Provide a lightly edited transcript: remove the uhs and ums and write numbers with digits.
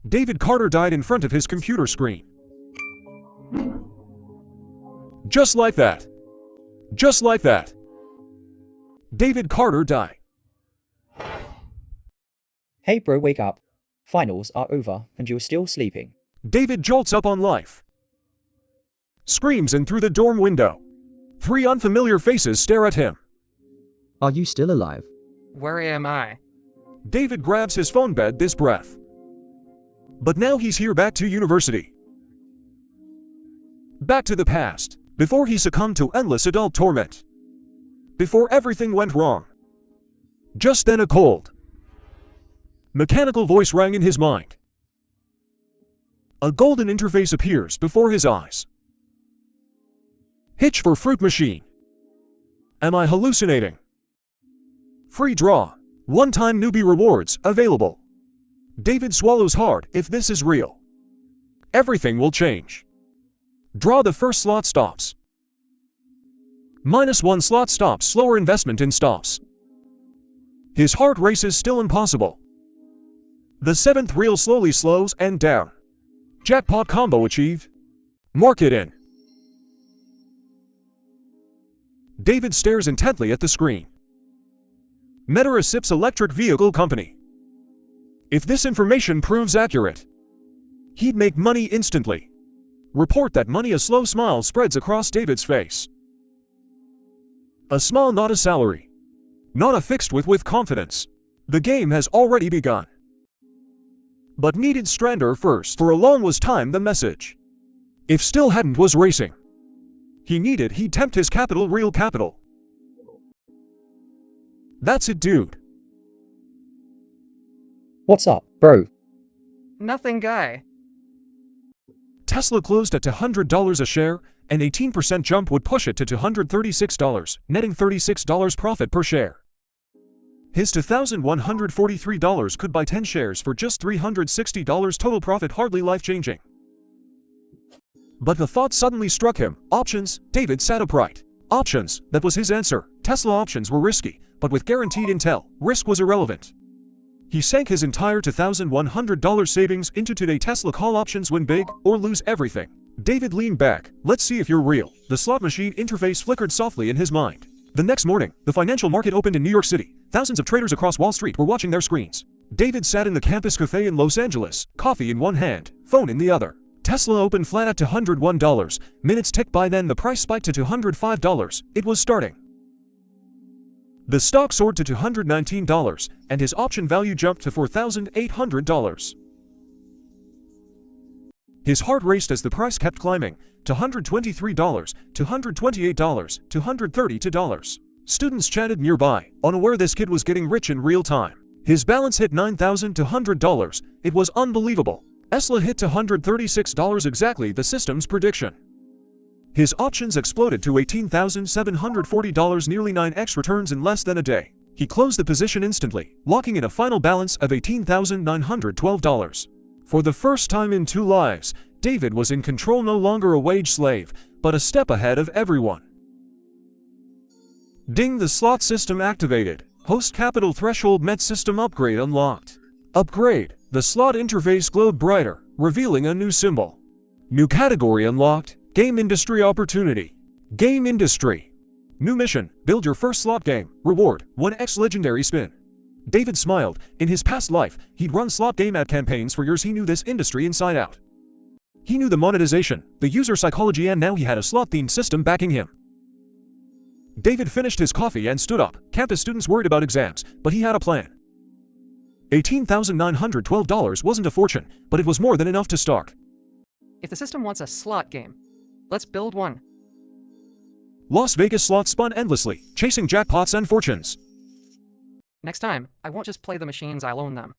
David Carter died in front of his computer screen. Just like that. Just like that. David Carter died. Hey bro, wake up. Finals are over and you're still sleeping. David jolts up on life. Screams in through the dorm window. 3 unfamiliar faces stare at him. Are you still alive? Where am I? David grabs his phone bed this breath. But now he's here back to university. Back to the past, before he succumbed to endless adult torment. Before everything went wrong. Just then a cold, mechanical voice rang in his mind. A golden interface appears before his eyes. Hitch for fruit machine. Am I hallucinating? Free draw. One-time newbie rewards available. David swallows hard. If this is real, everything will change. Draw the first slot stops. -1 slot stops. Slower investment in stops. His heart races still impossible. The 7th reel slowly slows and down. Jackpot combo achieved. Mark it in. David stares intently at the screen. Metara Sips Electric Vehicle Company. If this information proves accurate, he'd make money instantly. Report that money. A slow smile spreads across David's face. A smile, not a salary. Not a fixed with confidence. The game has already begun. But needed Strander first. For a long was time the message. If still hadn't was racing. He'd tempt his capital, real capital. That's it, dude. What's up, bro? Nothing, guy. Tesla closed at $200 a share. An 18% jump would push it to $236, netting $36 profit per share. His $2,143 could buy 10 shares for just $360 total profit, hardly life-changing. But the thought suddenly struck him. Options. David sat upright. Options. That was his answer. Tesla options were risky, but with guaranteed intel, risk was irrelevant. He sank his entire $2,100 savings into today Tesla call options. Win big or lose everything. David leaned back. Let's see if you're real. The slot machine interface flickered softly in his mind. The next morning, the financial market opened in New York City. Thousands of traders across Wall Street were watching their screens. David sat in the campus cafe in Los Angeles, coffee in one hand, phone in the other. Tesla opened flat at $201. Minutes ticked by, then the price spiked to $205. It was starting. The stock soared to $219, and his option value jumped to $4,800. His heart raced as the price kept climbing. $223, $228, $232. Students chatted nearby, unaware this kid was getting rich in real time. His balance hit $9,200. It was unbelievable. Tesla hit $236 exactly the system's prediction. His options exploded to $18,740, nearly 9x returns in less than a day. He closed the position instantly, locking in a final balance of $18,912. For the first time in 2 lives, David was in control, no longer a wage slave, but a step ahead of everyone. Ding, the slot system activated. Host capital threshold met, system upgrade unlocked. Upgrade. The slot interface glowed brighter, revealing a new symbol. New category unlocked. Game industry opportunity. Game industry. New mission. Build your first slot game. Reward. 1x legendary spin. David smiled. In his past life, he'd run slot game ad campaigns for years. He knew this industry inside out. He knew the monetization, the user psychology, and now he had a slot-themed system backing him. David finished his coffee and stood up. Campus students worried about exams, but he had a plan. $18,912 wasn't a fortune, but it was more than enough to start. If the system wants a slot game, let's build one. Las Vegas slots spun endlessly, chasing jackpots and fortunes. Next time, I won't just play the machines, I'll own them.